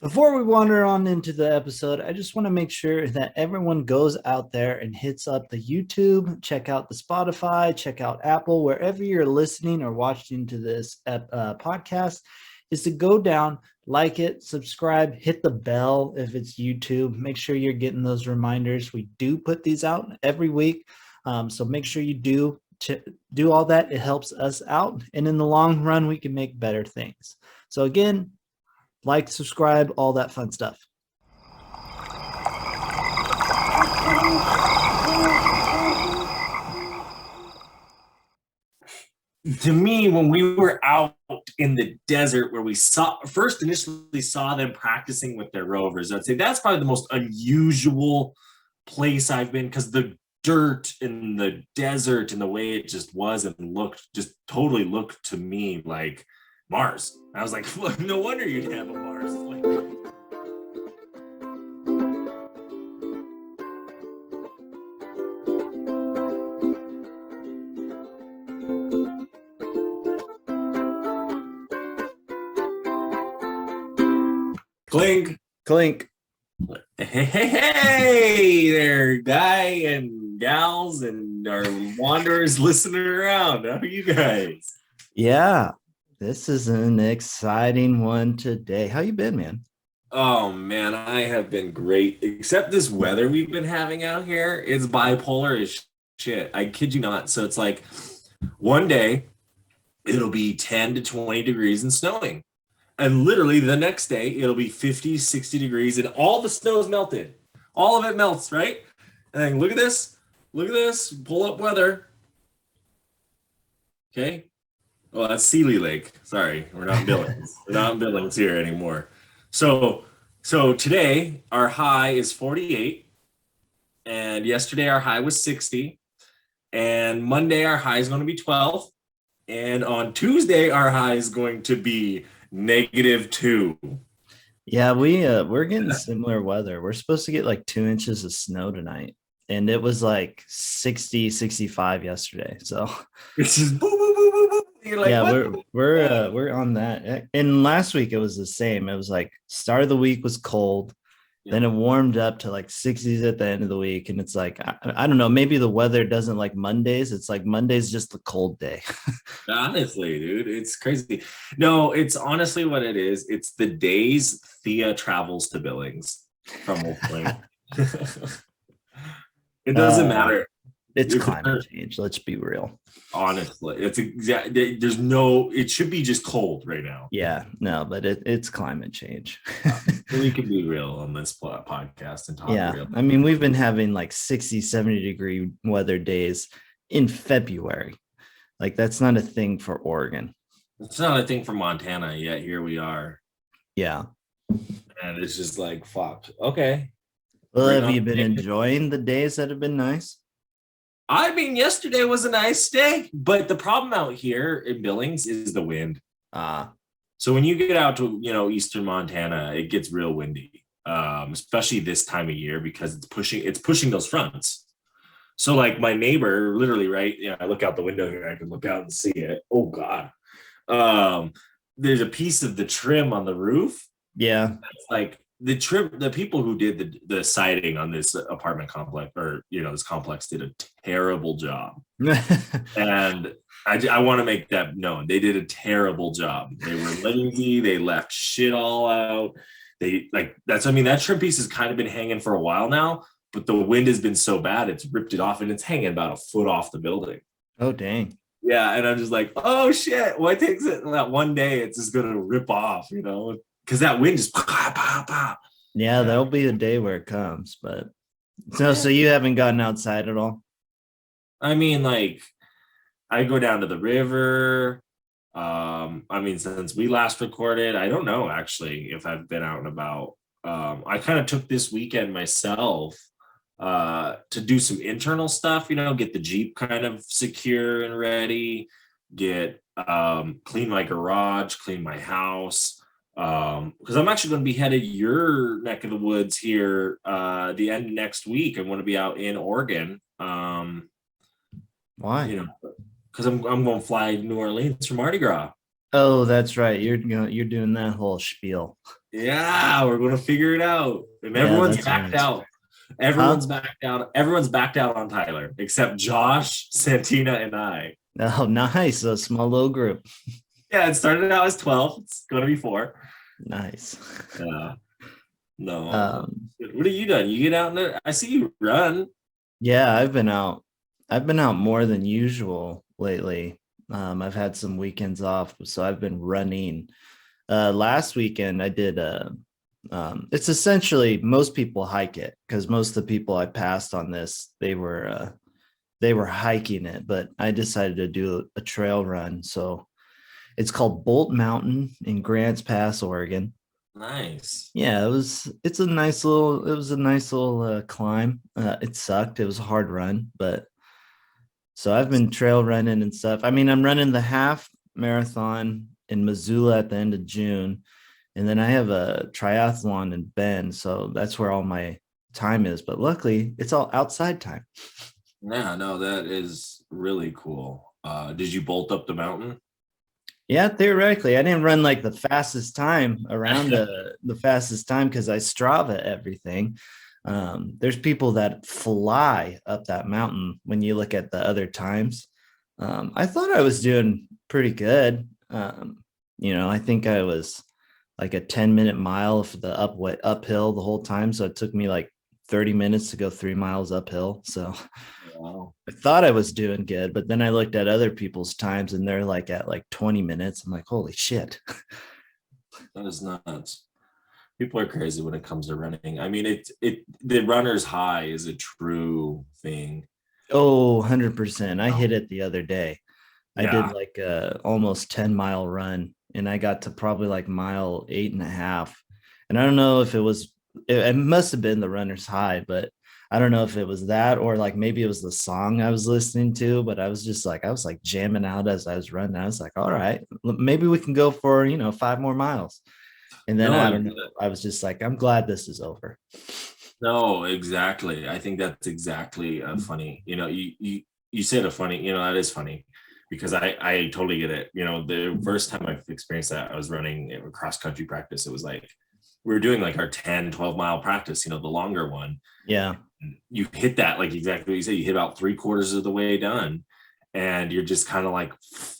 Before we wander on into the episode, I just want to make sure that everyone goes out there and hits up the YouTube, check out the Spotify, check out Apple, wherever you're listening or watching to this podcast, is to go down, like it, subscribe, hit the bell if it's YouTube. Make sure you're getting those reminders. We do put these out every week. So make sure you do all that. It helps us out. And in the long run, we can make better things. So again, like, subscribe, all that fun stuff. To me, when we were out in the desert where we initially saw them practicing with their rovers, I'd say that's probably the most unusual place I've been, because the dirt in the desert and the way it just was and looked, just totally looked to me like Mars. I was like, well, no wonder you'd have a Mars. Clink. Clink. Hey there, guy and gals and our wanderers listening around. How are you guys? Yeah, this is an exciting one today. How you been, man? Oh man, I have been great. Except this weather we've been having out here is bipolar as shit. I kid you not. So it's like one day it'll be 10 to 20 degrees and snowing. And literally the next day it'll be 50, 60 degrees and all the snow's melted. All of it melts, right? And then look at this. Look at this. Pull up weather. Okay. Oh, that's Sealy Lake. Sorry, we're not in Billings. We're not in Billings here anymore. So today our high is 48, and yesterday our high was 60, and Monday our high is going to be 12, and on Tuesday our high is going to be -2. Yeah, we're getting similar weather. We're supposed to get like 2 inches of snow tonight, and it was like 60, 65 yesterday. So It's just boom, boom, boom, boom, boom. You're like, yeah, what? we're on that. And last week it was the same. It was like start of the week was cold, then it warmed up to like 60s at the end of the week, and it's like I don't know, maybe the weather doesn't like Mondays. It's like Monday's just the cold day. Honestly, dude, it's crazy. No, it's honestly what it is. It's the days Thea travels to Billings from Old Point. It doesn't matter. It's climate change. Let's be real. Honestly, it's exactly. There's no. It should be just cold right now. Yeah, no, but it's climate change. We can be real on this podcast and talk real. I mean, we've been having like 60, 70-degree weather days in February. Like that's not a thing for Oregon. It's not a thing for Montana yet. Here we are. Yeah. And it's just like, fuck. Okay. Well, have you been enjoying the days that have been nice? I mean, yesterday was a nice day, but the problem out here in Billings is the wind. So when you get out to, eastern Montana, it gets real windy, especially this time of year because it's pushing those fronts. So like my neighbor, literally, right? Yeah, I look out the window here, I can look out and see it. Oh God. There's a piece of the trim on the roof. Yeah. It's like the people who did the siding on this apartment complex or this complex did a terrible job. And I want to make that known. They did a terrible job. They were lazy. They left shit all out. That trim piece has kind of been hanging for a while now, but the wind has been so bad it's ripped it off and it's hanging about a foot off the building. Oh dang. Yeah, and I'm just like, oh shit, what takes it that one day it's just gonna rip off, because that wind just pop, pop, pop. Yeah, there'll be a day where it comes, but so you haven't gotten outside at all? I mean, like, I go down to the river. Since we last recorded, I don't know actually if I've been out and about. I kind of took this weekend myself to do some internal stuff, get the Jeep kind of secure and ready, clean my garage, clean my house. Because I'm actually going to be headed your neck of the woods here the end of next week. I want to be out in Oregon. Why? Because I'm going to fly to New Orleans for Mardi Gras. Oh, that's right. You're doing that whole spiel. Yeah, we're going to figure it out. And Yeah, everyone's that's backed right. out. Huh? Everyone's backed out. Everyone's backed out on Tyler, except Josh, Santina, and I. Oh, nice. A small little group. Yeah, it started out as 12. It's going to be four. Nice. Yeah. No. Um, What have you done? You get out there. I see you run. yeah, I've been out. I've been out more than usual lately. I've had some weekends off, so I've been running. Last weekend I did it's essentially most people hike it because most of the people I passed on this they were hiking it, but I decided to do a trail run. So it's called Bolt Mountain in Grants Pass, Oregon. Nice. Yeah, it was a nice little climb. It sucked. It was a hard run, but so I've been trail running and stuff. I mean, I'm running the half marathon in Missoula at the end of June, and then I have a triathlon in Bend, so that's where all my time is. But luckily, it's all outside time. Yeah, no, that is really cool. Did you bolt up the mountain? Yeah, theoretically, I didn't run like the fastest time around the fastest time because I Strava everything. There's people that fly up that mountain when you look at the other times. I thought I was doing pretty good. I think I was like a 10-minute mile for the uphill the whole time. So it took me like 30 minutes to go 3 miles uphill. So Wow, I thought I was doing good, but then I looked at other people's times and they're like at like 20 minutes. I'm like, holy shit. that is nuts. People are crazy when it comes to running. I mean, the runner's high is a true thing. Oh, 100%. I hit it the other day. I did Yeah. like a almost 10-mile run and I got to probably like mile 8.5. And I don't know if it must have been the runner's high, but I don't know if it was that or like maybe it was the song I was listening to, but I was like jamming out as I was running. I was like, all right, maybe we can go for, 5 more miles. And then I No, don't know. I was just like, I'm glad this is over. no, exactly. I think that's exactly funny. You said a funny, that is funny because I totally get it. The first time I've experienced that, I was running a cross country practice. It was like we were doing like our 10, 12 mile practice, the longer one. Yeah. You hit that, like exactly what you said, you hit about 3/4 of the way done. And you're just kind of like,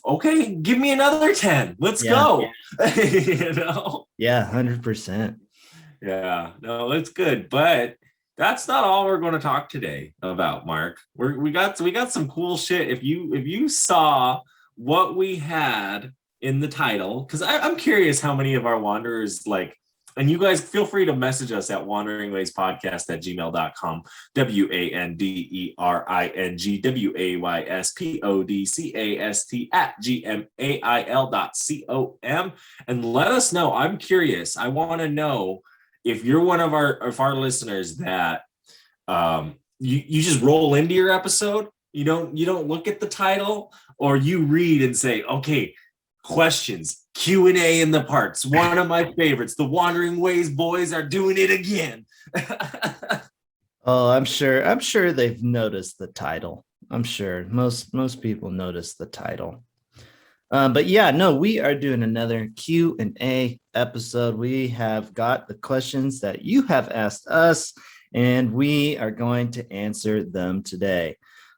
okay, give me another 10. Let's Yeah. go. you know? Yeah. 100%. Yeah, no, it's good, but that's not all we're going to talk today about, Mark. We got some cool shit. If you saw what we had in the title, because I'm curious how many of our wanderers like, and you guys feel free to message us at wanderingwayspodcast@gmail.com, WANDERINGWAYSPODCAST@gmail.com, and let us know. I'm curious. I want to know if you're one of our listeners that you just roll into your episode, you don't look at the title, or you read and say, okay, questions, Q&A in the parts. One of my favorites, the Wandering Ways boys are doing it again. Oh, I'm sure they've noticed the title. I'm sure most people notice the title. But yeah, no, we are doing another Q&A episode. We have got the questions that you have asked us, and we are going to answer them today.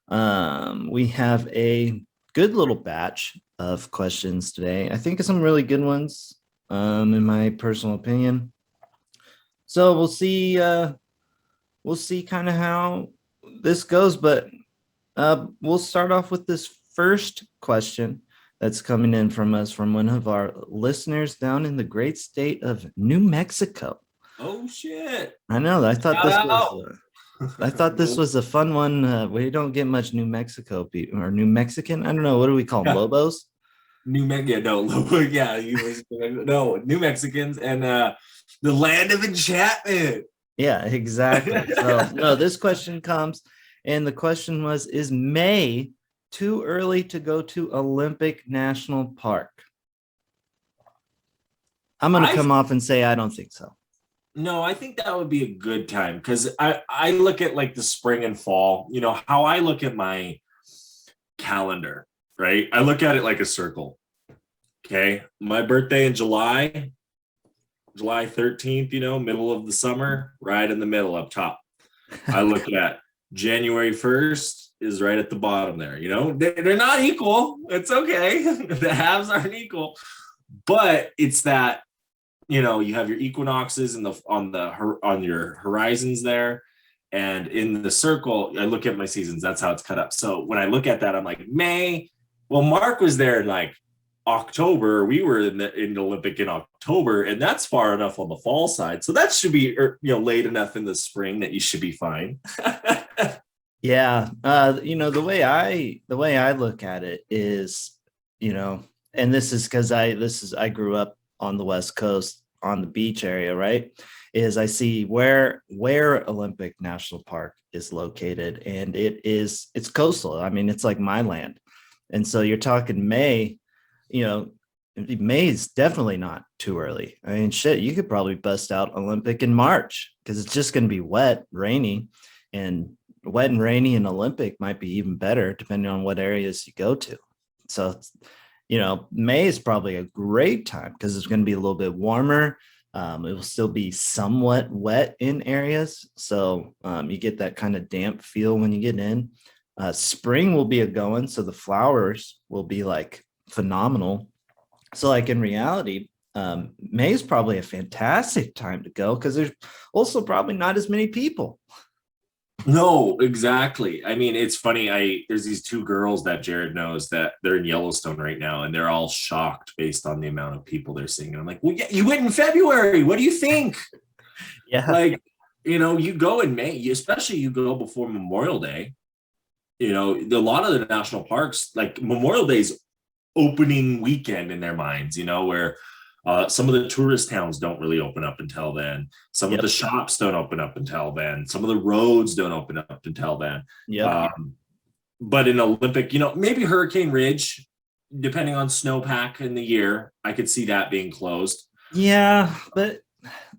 We have a good little batch of questions today. I think some really good ones, in my personal opinion. So we'll see kind of how this goes, but we'll start off with this first question that's coming in from us from one of our listeners down in the great state of New Mexico. Oh shit. I know. Shout out. I thought this was a fun one. We don't get much New Mexico people or New Mexican. I don't know. What do we call them? Yeah. Lobos? New Mexico, no, yeah, no, New Mexicans and the land of enchantment. Yeah, exactly. So no, this question comes, and the question was: is May too early to go to Olympic National Park? I'm going to I come off and say I don't think so. No, I think that would be a good time because I look at like the spring and fall. How I look at my calendar, right? I look at it like a circle. Okay. My birthday in July 13th, middle of the summer, right in the middle up top. I look at January 1st is right at the bottom there. They're not equal. It's okay. The halves aren't equal, but it's that, you have your equinoxes on your horizons there. And in the circle, I look at my seasons. That's how it's cut up. So when I look at that, I'm like, May. Well, Mark was there in like October. We were in the Olympic in October, and that's far enough on the fall side. So that should be, late enough in the spring that you should be fine. Yeah, the way I look at it is, and this is because I grew up on the West Coast on the beach area, right? Is I see where Olympic National Park is located, and it's coastal. I mean, it's like my land, and so you're talking May, you know, May is definitely not too early. I mean, shit, you could probably bust out Olympic in March because it's just going to be wet, rainy, and wet and rainy and Olympic might be even better depending on what areas you go to. So, May is probably a great time because it's going to be a little bit warmer. It will still be somewhat wet in areas. So you get that kind of damp feel when you get in. Spring will be a going. So the flowers will be like phenomenal. So like in reality, May is probably a fantastic time to go because there's also probably not as many people. No, exactly. I mean, it's funny. There's these two girls that Jared knows that they're in Yellowstone right now, and they're all shocked based on the amount of people they're seeing. And I'm like, well, yeah, you went in February. What do you think? Yeah. Like, you go in May, especially you go before Memorial Day. A lot of the national parks, like Memorial Day's opening weekend in their minds, where some of the tourist towns don't really open up until then. Some of Yep. the shops don't open up until then. Some of the roads don't open up until then. Yep. But in Olympic, maybe Hurricane Ridge, depending on snowpack in the year, I could see that being closed. Yeah, but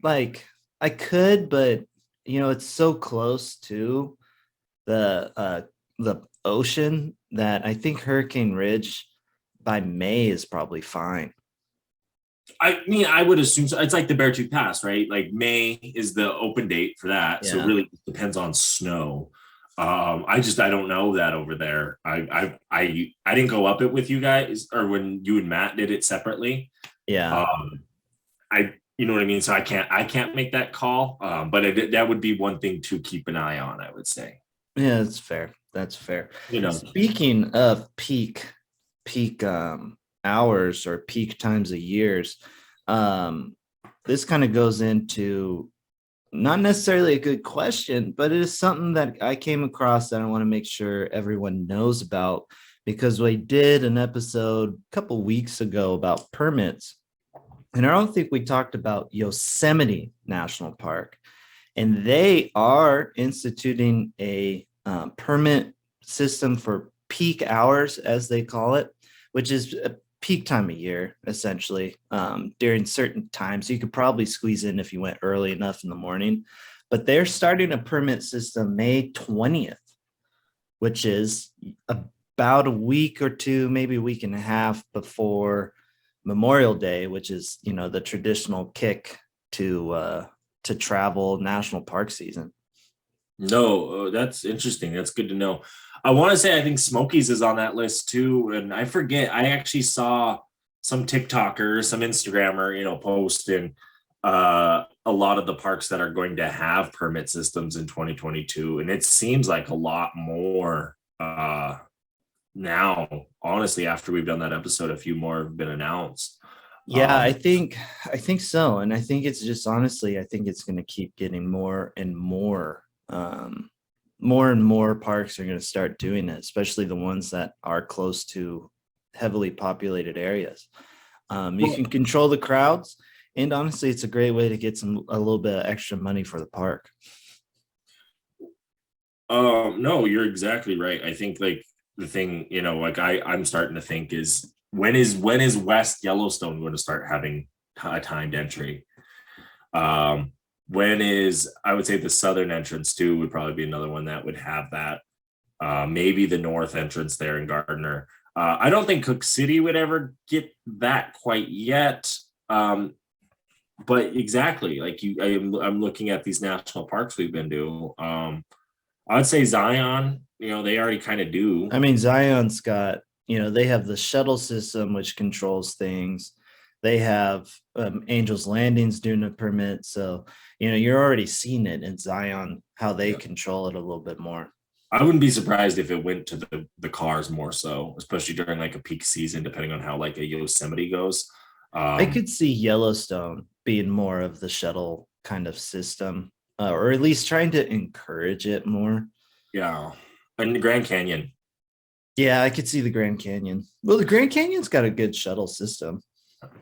like I could, but it's so close to the ocean that I think Hurricane Ridge by May is probably fine. I mean, I would assume so. It's like the Beartooth Pass, right? Like May is the open date for that. So Yeah. really it depends on snow. I don't know that over there. I didn't go up it with you guys or when you and Matt did it separately. Yeah. Um, you know what I mean? So I can't make that call. But that would be one thing to keep an eye on, I would say. Yeah, that's fair. That's fair. You know, Speaking of peak hours or peak times of years, um, this kind of goes into not necessarily a good question, but it is something that I came across that I want to make sure everyone knows about because we did an episode a couple weeks ago about permits. And I don't think we talked about Yosemite National Park. And they are instituting a permit system for peak hours, as they call it, which is a peak time of year, essentially, during certain times. So you could probably squeeze in if you went early enough in the morning. But they're starting a permit system May 20th, which is about a week or two, maybe a week and a half before Memorial Day, which is, the traditional kick to travel national park season. no, that's interesting. That's good to know. I want to say I think Smokies is on that list too, and I forget. I actually saw some TikToker, some Instagrammer, post in a lot of the parks that are going to have permit systems in 2022, and it seems like a lot more now. Honestly, after we've done that episode, a few more have been announced. Yeah, I think so. And I think it's just honestly, I think it's going to keep getting more and more. More and more parks are going to start doing it, especially the ones that are close to heavily populated areas. You can control the crowds, and honestly, it's a great way to get a little bit of extra money for the park. No, you're exactly right. I think like the thing, like I'm starting to think is when is West Yellowstone going to start having a timed entry? When is I would say the southern entrance too would probably be another one that would have that. Maybe the north entrance there in Gardner. I don't think Cook City would ever get that quite yet. But exactly, like I'm looking at these national parks we've been to. I would say Zion, they already kind of do. I mean, Zion's got, they have the shuttle system, which controls things. They have Angel's Landings doing a permit. So, you're already seeing it in Zion, how they control it a little bit more. I wouldn't be surprised if it went to the cars more so, especially during like a peak season, depending on how like a Yosemite goes. I could see Yellowstone being more of the shuttle kind of system, or at least trying to encourage it more. Yeah. And the Grand Canyon. Yeah, I could see the Grand Canyon. Well, the Grand Canyon's got a good shuttle system.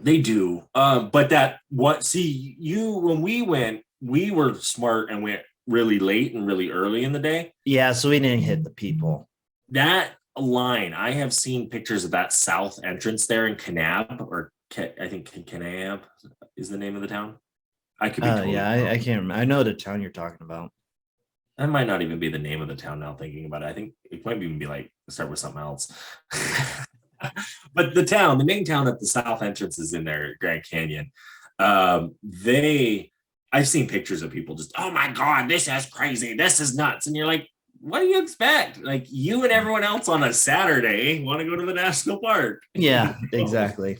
They do. But when we went, we were smart and went really late and really early in the day. Yeah, so we didn't hit the people. That line, I have seen pictures of that south entrance there in Kanab, or I think Kanab is the name of the town. I could be totally yeah, I can't remember. I know the town you're talking about. That might not even be the name of the town now, thinking about it. I think it might even be like start with something else. But the main town at the south entrance is in there, Grand Canyon. I've seen pictures of people just, oh my God, this is crazy. This is nuts. And you're like, what do you expect? Like, you and everyone else on a Saturday want to go to the national park. Yeah, exactly.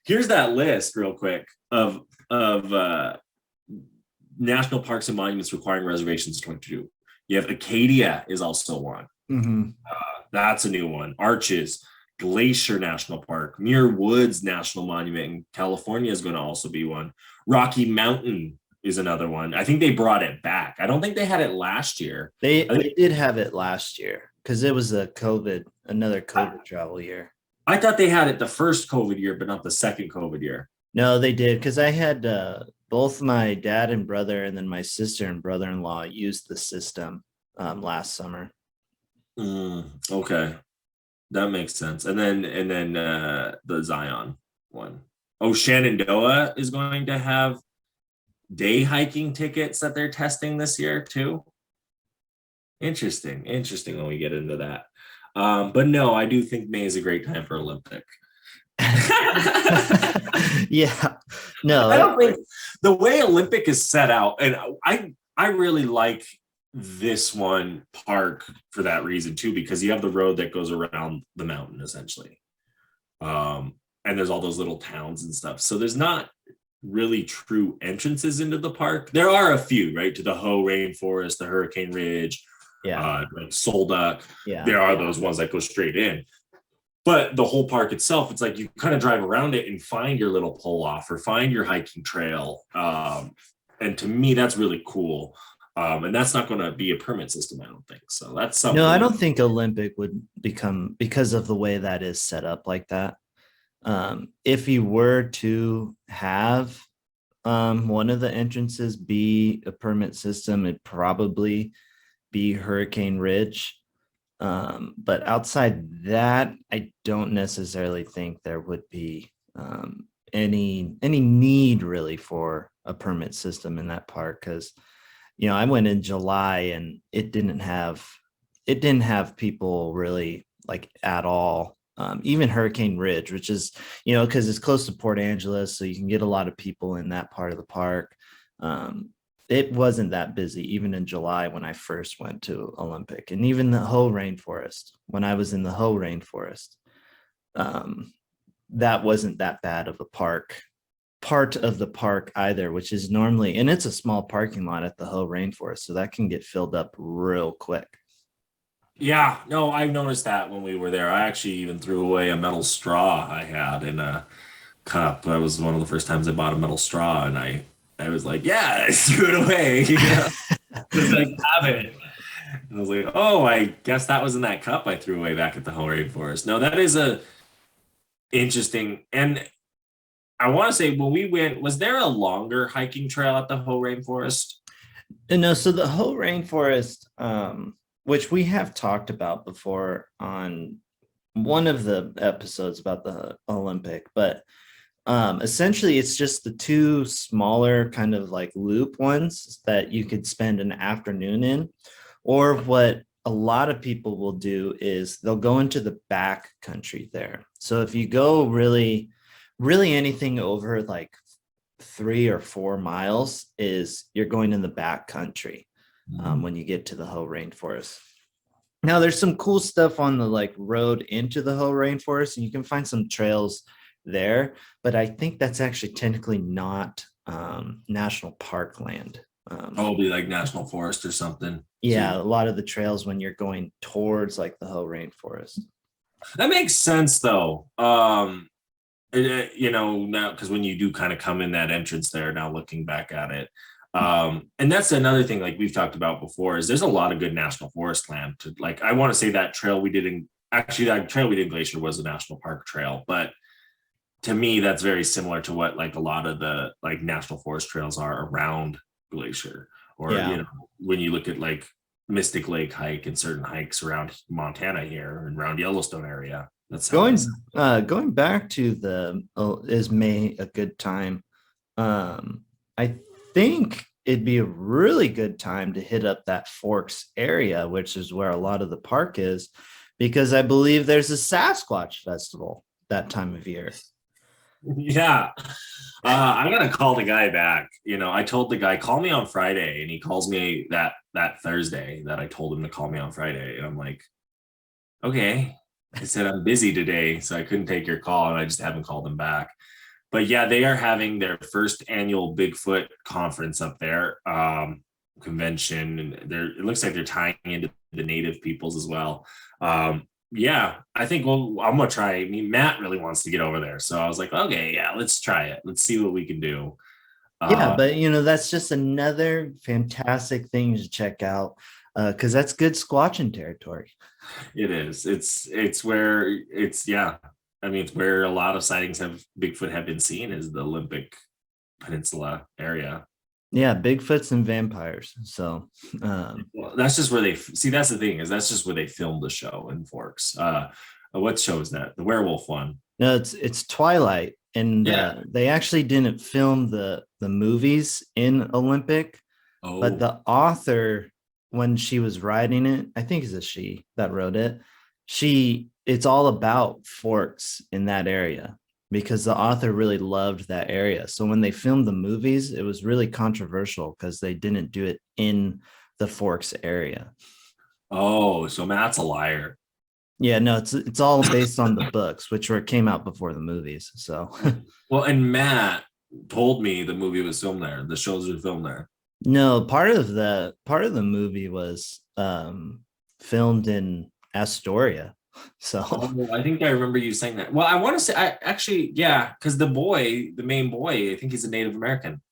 Here's that list real quick of national parks and monuments requiring reservations 22. You have Acadia is also one. Mm-hmm. That's a new one. Arches, Glacier National Park, Muir Woods National Monument in California is going to also be one. Rocky Mountain is another one. I think they brought it back. I don't think they had it last year. They did have it last year because it was another COVID travel year. I thought they had it the first COVID year, but not the second COVID year. No, they did, because I had both my dad and brother, and then my sister and brother-in-law used the system last summer. Okay, that makes sense. And then the Zion one. Oh, Shenandoah is going to have day hiking tickets that they're testing this year too. Interesting when we get into that. But no, I do think May is a great time for Olympic. Yeah, no, I don't think the way Olympic is set out, and I really like this one park for that reason too, because you have the road that goes around the mountain essentially, and there's all those little towns and stuff. So there's not really true entrances into the park. There are a few, right, to the Hoh Rainforest, the Hurricane Ridge, like Solduck. Yeah, there are those ones that go straight in. But the whole park itself, it's like you kind of drive around it and find your little pull off or find your hiking trail. And to me, that's really cool. And that's not going to be a permit system, I don't think. So that's something. No, I don't think Olympic would become, because of the way that is set up like that. If you were to have one of the entrances be a permit system, it'd probably be Hurricane Ridge. But outside that, I don't necessarily think there would be any need really for a permit system in that park, because I went in July and it didn't have people really like at all. Even Hurricane Ridge, which is because it's close to Port Angeles, so you can get a lot of people in that part of the park. It wasn't that busy even in July when I first went to Olympic, and even the Hoh Rainforest. When I was in the Hoh Rainforest, that wasn't that bad of a part of the park either, which is normally, and it's a small parking lot at the Hoh Rainforest, so that can get filled up real quick. Yeah, no, I noticed that when we were there. I actually even threw away a metal straw I had in a cup. That was one of the first times I bought a metal straw, and I was like, yeah, I threw it away. Just like, have it. And I was like, oh, I guess that was in that cup I threw away back at the Hoh Rainforest. No, that is a interesting. And I want to say when we went, was there a longer hiking trail at the Hoh Rainforest? No, so the Hoh Rainforest, which we have talked about before on one of the episodes about the Olympic, but essentially it's just the two smaller kind of like loop ones that you could spend an afternoon in, or what a lot of people will do is they'll go into the back country there. So if you go really anything over like 3 or 4 miles is you're going in the back country when you get to the whole rainforest. Now there's some cool stuff on the like road into the whole rainforest, and you can find some trails there, but I think that's actually technically not national park land. Probably like national forest or something. Yeah, a lot of the trails when you're going towards like the whole rainforest. That makes sense though. You know, now because when you do kind of come in that entrance there, now looking back at it, and that's another thing like we've talked about before is there's a lot of good national forest land to like. I want to say that trail we did in actually that trail we did in Glacier was a national park trail, but to me that's very similar to what like a lot of the like national forest trails are around Glacier, or Yeah. you know, when you look at like Mystic Lake hike and certain hikes around Montana here and around Yellowstone area. That's how Going back to the is May a good time? I think it'd be a really good time to hit up that Forks area, which is where a lot of the park is, because I believe there's a Sasquatch festival that time of year. Yeah. I'm gonna call the guy back. You know, I told the guy call me on Friday, and he calls me that Thursday that I told him to call me on Friday, and I'm like, okay. I said I'm busy today, so I couldn't take your call, and I just haven't called him back. But yeah, they are having their first annual Bigfoot conference up there, convention, and it looks like they're tying into the native peoples as well. Yeah, I think I'm gonna try. I mean, Matt really wants to get over there, so I was like, okay, yeah, let's try it. Let's see what we can do. Yeah, but that's just another fantastic thing to check out because that's good squatching territory. It is. It's where it's yeah. I mean, it's where a lot of sightings of Bigfoot have been seen is the Olympic Peninsula area. Yeah, Bigfoots and vampires. So Well, that's just where they see. That's the thing is that's just where they filmed the show in Forks. What show is that? The werewolf one. no, it's Twilight, and Yeah. they actually didn't film the movies in Olympic, but Oh, the author, when she was writing it, I think it's a she that wrote it. It's all about Forks in that area because the author really loved that area. So when they filmed the movies, it was really controversial because they didn't do it in the Forks area. oh, so Matt's a liar. Yeah, no, it's all based on the books, which came out before the movies. So Well, and Matt told me the movie was filmed there. The shows were filmed there. no, part of the movie was filmed in Astoria. So Oh, I think I remember you saying that. Well, I want to say I actually, yeah, because the main boy, I think he's a Native American.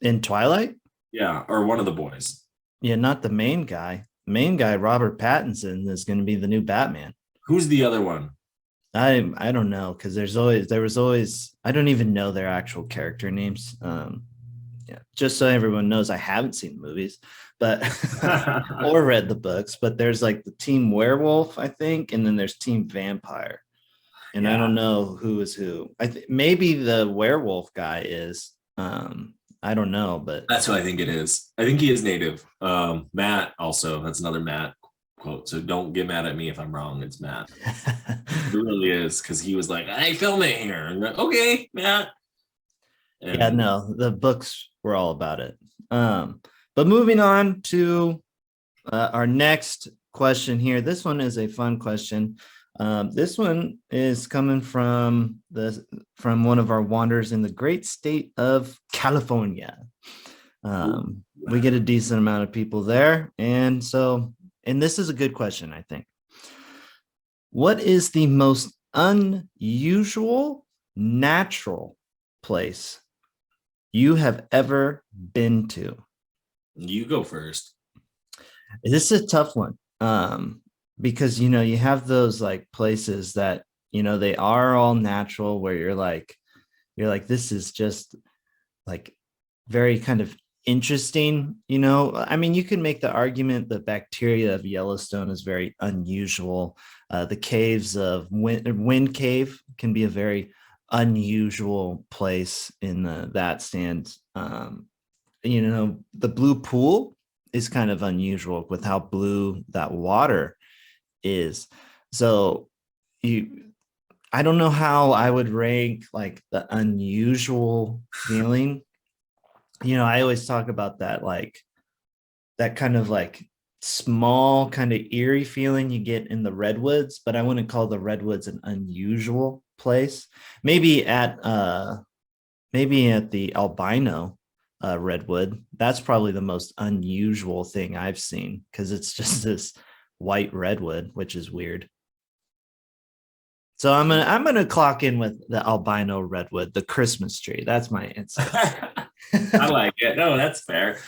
in Twilight, Yeah, or one of the boys. yeah, not the main guy. Main guy, Robert Pattinson, is going to be the new Batman. Who's the other one? I don't know because there was always I don't even know their actual character names. Yeah, just so everyone knows, I haven't seen the movies, but or read the books. But there's like the Team Werewolf, I think, and then there's Team Vampire, and I Yeah, don't know who is who. Maybe the werewolf guy is. I don't know, but that's what I think it is. I think he is Native. Matt also, that's another Matt quote. So don't get mad at me if I'm wrong. It's Matt. It really is because he was like, "I film it here." And like, okay, Matt. And yeah, no, the books were all about it. But moving on to our next question here. This one is a fun question. This one is coming from one of our wanderers in the great state of California. We get a decent amount of people there, and this is a good question, I think. What is the most unusual natural place you have ever been to? you go first. This is a tough one. Because you have those like places that they are all natural where you're like this is just like very kind of interesting. I mean, you can make the argument the bacteria of Yellowstone is very unusual. The caves of Wind Cave can be a very unusual place in that stand. The Blue Pool is kind of unusual with how blue that water is. So you I don't know how I would rank like the unusual feeling. I always talk about that, like that kind of like small kind of eerie feeling you get in the redwoods, but I wouldn't call the redwoods an unusual place. Maybe at the albino redwood, that's probably the most unusual thing I've seen because it's just this white redwood, which is weird. So I'm gonna clock in with the albino redwood, the Christmas tree. That's my answer. I like it. No, that's fair.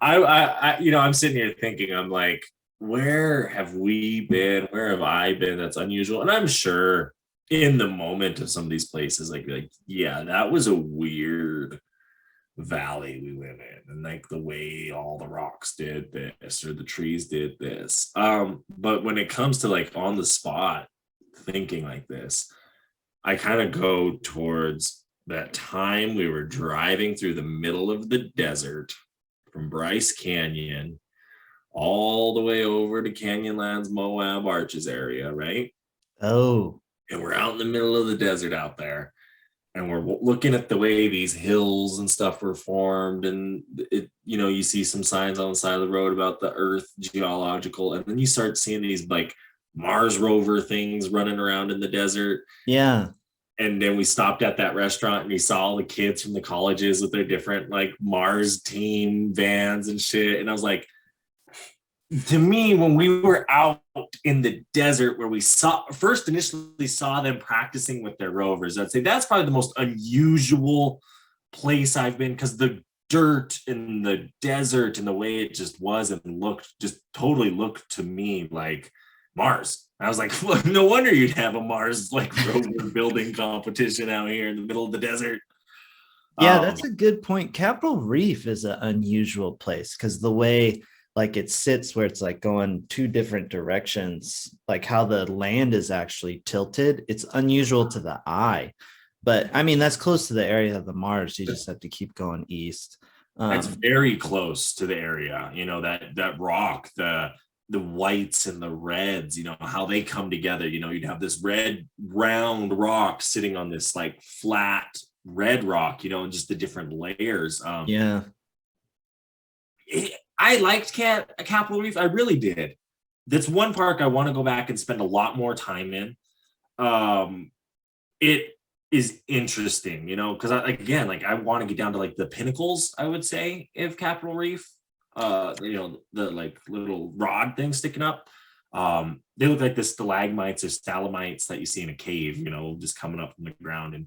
I'm sitting here thinking, I'm like, where have we been? Where have I been? That's unusual. And I'm sure in the moment of some of these places, like, yeah, that was a weird valley we went in, and like the way all the rocks did this or the trees did this. But when it comes to like on the spot thinking like this, I kind of go towards that time we were driving through the middle of the desert from Bryce Canyon all the way over to Canyonlands, Moab Arches area, right? Oh, And we're out in the middle of the desert out there. And we're looking at the way these hills and stuff were formed. And you see some signs on the side of the road about the earth geological. And then you start seeing these like Mars rover things running around in the desert. yeah. And then we stopped at that restaurant and we saw all the kids from the colleges with their different like Mars team vans and shit. And I was like, to me, when we were out in the desert where we initially saw them practicing with their rovers, I'd say that's probably the most unusual place I've been, because the dirt in the desert and the way it just was and looked just totally looked to me like Mars. I was like, well, no wonder you'd have a Mars like rover building competition out here in the middle of the desert. Yeah, that's a good point. Capitol Reef is an unusual place because the way like it sits where it's like going two different directions, like how the land is actually tilted, it's unusual to the eye. But I mean, that's close to the area of the Mars. You just have to keep going east. It's very close to the area, that rock, the whites and the reds, how they come together. You'd have this red round rock sitting on this like flat red rock, and just the different layers. Yeah. I liked Capitol Reef. I really did. That's one park I want to go back and spend a lot more time in. It is interesting, because I want to get down to like the pinnacles, I would say, of Capitol Reef. The like little rod thing sticking up. They look like the stalagmites or stalagmites that you see in a cave, just coming up from the ground. And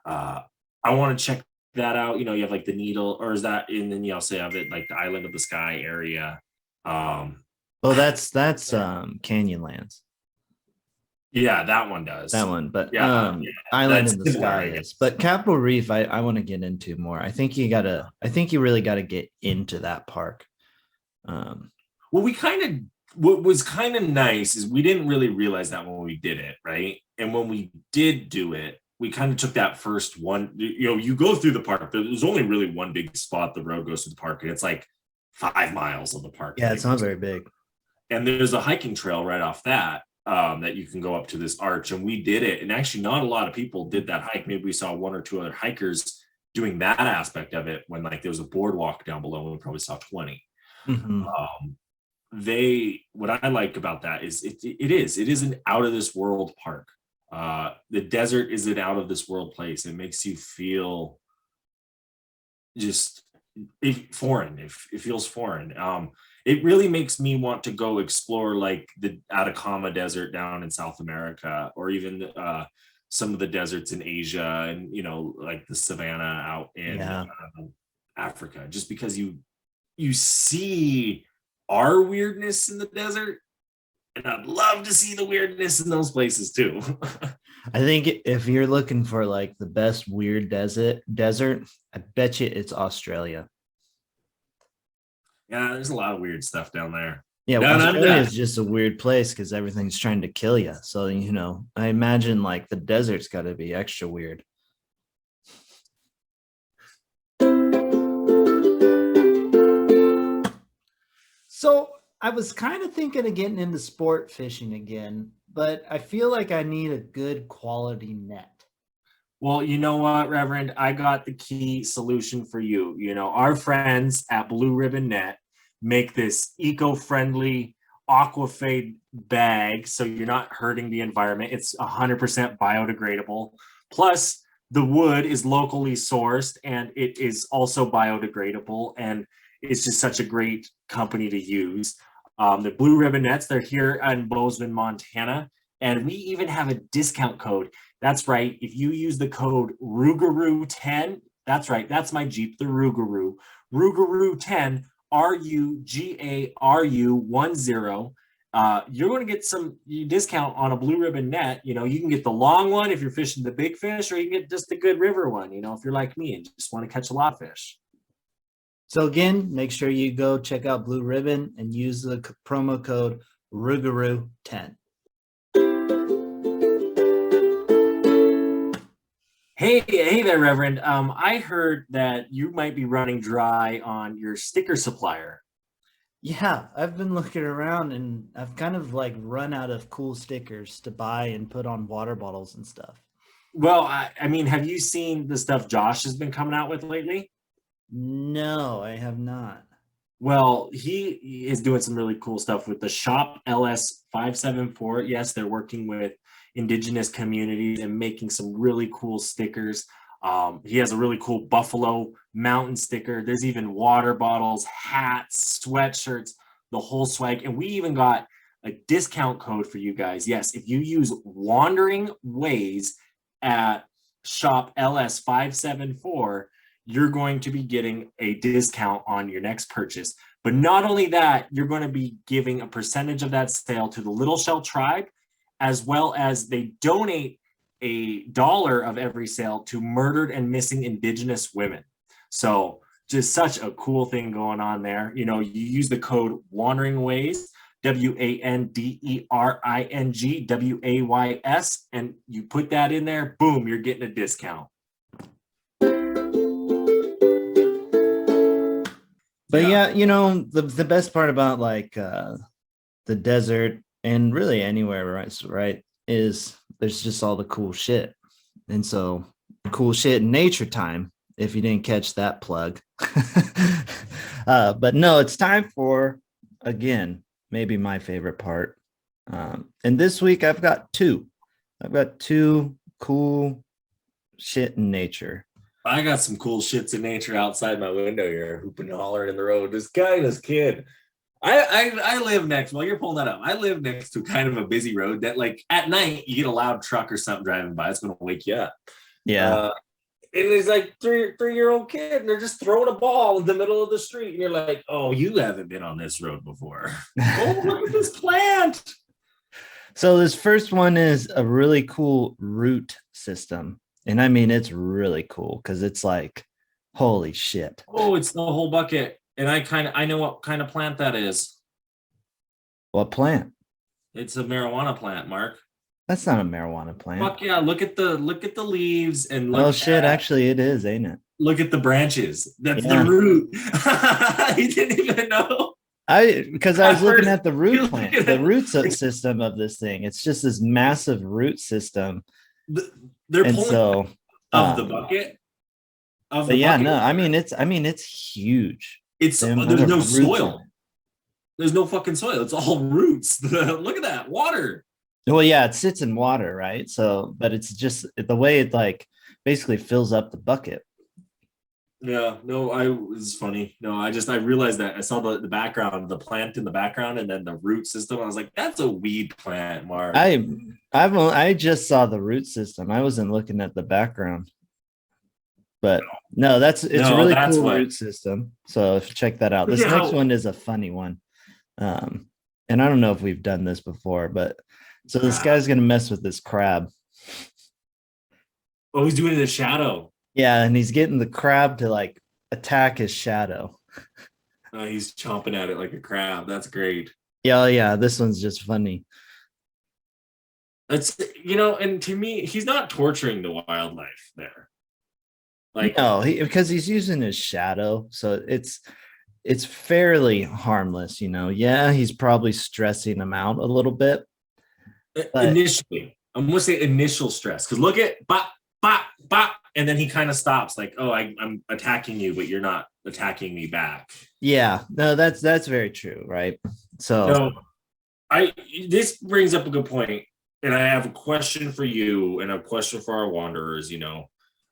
I want to check that out. You have like the needle, or is that, and then you also have it like the Island of the Sky area. Well, that's Canyonlands. Yeah, that one does. That one, but yeah, Island in the Sky is. But Capitol Reef, I want to get into more. I think you really gotta get into that park. Well, what was kind of nice is we didn't really realize that when we did it, right? And when we did do it, we kind of took that first one. You go through the park. There's only really one big spot the road goes to the park, and it's like 5 miles of the park. Yeah, it's not very big. And there's a hiking trail right off that you can go up to this arch, and we did it. And actually, not a lot of people did that hike. Maybe we saw one or two other hikers doing that aspect of it. When like there was a boardwalk down below, and we probably saw 20. Mm-hmm. What I like about that is it is an out of this world park. The desert is an out of this world place. It makes you feel just foreign. It feels foreign. It really makes me want to go explore like the Atacama Desert down in South America, or even some of the deserts in Asia, and like the savannah out in Africa, just because you see our weirdness in the desert, and I'd love to see the weirdness in those places too. I think if you're looking for like the best weird desert, I bet you it's Australia. Yeah, there's a lot of weird stuff down there. Yeah, Australia is just a weird place because everything's trying to kill you. So, I imagine like the desert's got to be extra weird. So I was kind of thinking of getting into sport fishing again, but I feel like I need a good quality net. Well, you know what, Reverend? I got the key solution for you. Our friends at Blue Ribbon Net make this eco-friendly aquafade bag, so you're not hurting the environment. It's 100% biodegradable. Plus, the wood is locally sourced and it is also biodegradable. And it's just such a great company to use. The Blue Ribbon Nets, they're here in Bozeman, Montana. And we even have a discount code. That's right. If you use the code Rougarou10, that's right. That's my Jeep, the Rougarou. Rougarou10, Rugaru10. You're going to get some discount on a Blue Ribbon net. You can get the long one if you're fishing the big fish, or you can get just the good river one, if you're like me and just want to catch a lot of fish. So again, make sure you go check out Blue Ribbon and use the promo code Rougarou10. Hey there, Reverend. I heard that you might be running dry on your sticker supplier. Yeah, I've been looking around and I've kind of like run out of cool stickers to buy and put on water bottles and stuff. Well, I mean, have you seen the stuff Josh has been coming out with lately? No, I have not. Well, he is doing some really cool stuff with the Shop LS574. Yes, they're working with indigenous communities and making some really cool stickers. He has a really cool Buffalo Mountain sticker. There's even water bottles, hats, sweatshirts, the whole swag. And we even got a discount code for you guys. Yes, if you use Wandering Ways at Shop LS574, you're going to be getting a discount on your next purchase. But not only that, you're going to be giving a percentage of that sale to the Little Shell Tribe, as well as they donate $1 of every sale to murdered and missing Indigenous women. So just such a cool thing going on there. You use the code Wandering Ways, WANDERING WAYS, and you put that in there, boom, you're getting a discount. But yeah, the best part about like the desert and really anywhere, right, is there's just all the cool shit. And so cool shit in nature time, if you didn't catch that plug. But no, it's time for, again, maybe my favorite part. And this week I've got two cool shit in nature. I got some cool shits in nature outside my window here, hooping and hollering in the road. This guy and this kid. I live next, while you're pulling that up, I live next to kind of a busy road that, like, at night you get a loud truck or something driving by, it's going to wake you up. Yeah. And there's like three-year-old kid, and they're just throwing a ball in the middle of the street. And you're like, oh, you haven't been on this road before. Oh, look at this plant. So this first one is a really cool root system. And I mean, it's really cool because it's like, holy shit. Oh, it's the whole bucket. And I know what kind of plant that is. What plant? It's a marijuana plant, Mark. That's not a marijuana plant. Fuck yeah! Look at the leaves and oh shit! Actually, it is, ain't it? Look at the branches. That's the root. You didn't even know. Because I was looking at the root plant, the root system of this thing. It's just this massive root system. They're pulling of the bucket. But yeah, no, I mean it's huge. There's no soil. There's no fucking soil. It's all roots. Look at that water. Well, yeah, it sits in water, right? So, but it's just the way it like basically fills up the bucket. Yeah, no, it's funny. No, I realized that I saw the background, the plant in the background, and then the root system. I was like, that's a weed plant, Mark. I just saw the root system. I wasn't looking at the background. But no, it's a really cool root system. So check that out. This next one is a funny one. And I don't know if we've done this before, but so this guy's gonna mess with this crab. Oh, he's doing it in the shadow. Yeah, and he's getting the crab to like attack his shadow. Oh, he's chomping at it like a crab. That's great. Yeah, this one's just funny. It's and to me, he's not torturing the wildlife there. Like no, because he's using his shadow, so it's it's fairly harmless, you know. Yeah, he's probably stressing him out a little bit, but Initially, I'm gonna say initial stress because look at bop bop bop, and then he kind of stops, like, oh, I'm attacking you, but you're not attacking me back. yeah, no, that's very true, right? So So I this brings up a good point, and I have a question for you and a question for our wanderers.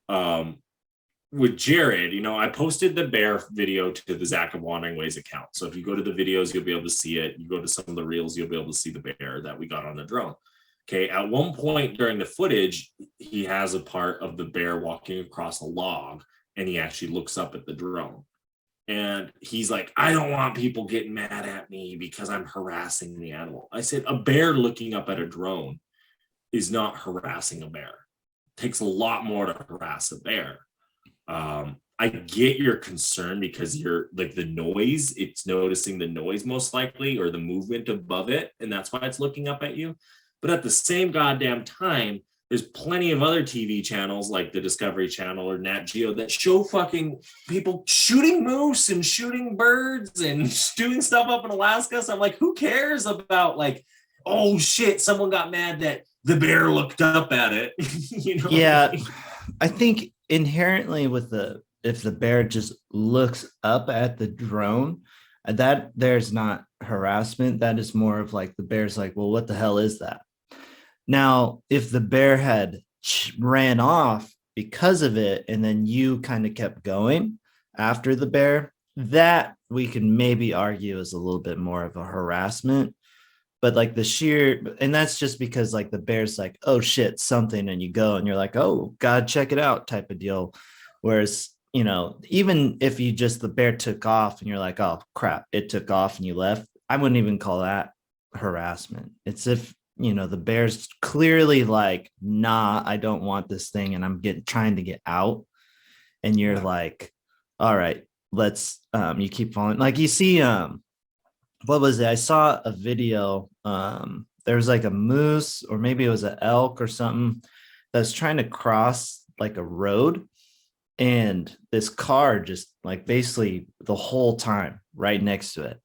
Um, with Jared, I posted the bear video to the Zach of Wandering Ways account. So if you go to the videos, you'll be able to see it. You go to some of the reels, you'll be able to see the bear that we got on the drone. Okay. At one point during the footage, he has a part of the bear walking across a log, and he actually looks up at the drone. And he's like, I don't want people getting mad at me because I'm harassing the animal. I said, a bear looking up at a drone is not harassing a bear. It takes a lot more to harass a bear. I get your concern because you're like the noise, it's noticing the noise most likely, or the movement above it, and that's why it's looking up at you. But at the same goddamn time, there's plenty of other TV channels like the Discovery Channel or Nat Geo that show fucking people shooting moose and shooting birds and doing stuff up in Alaska. So I'm like, who cares about, like, oh shit, someone got mad that the bear looked up at it. yeah, I think inherently if the bear just looks up at the drone, that there's not harassment. That is more of like the bear's like, well, what the hell is that? Now, if the bear had ran off because of it, and then you kind of kept going after the bear, that we can maybe argue is a little bit more of a harassment. But like the sheer, and that's just because like the bear's like, oh shit, something, and you go and you're like, oh God, check it out, type of deal. Whereas, even if you just the bear took off and you're like, oh crap, it took off and you left, I wouldn't even call that harassment. It's if the bear's clearly like, nah, I don't want this thing, and I'm trying to get out, and you're like, all right, let's you keep following, like you see what was it? I saw a video. There was like a moose, or maybe it was an elk or something, that's trying to cross like a road, and this car just like basically the whole time right next to it,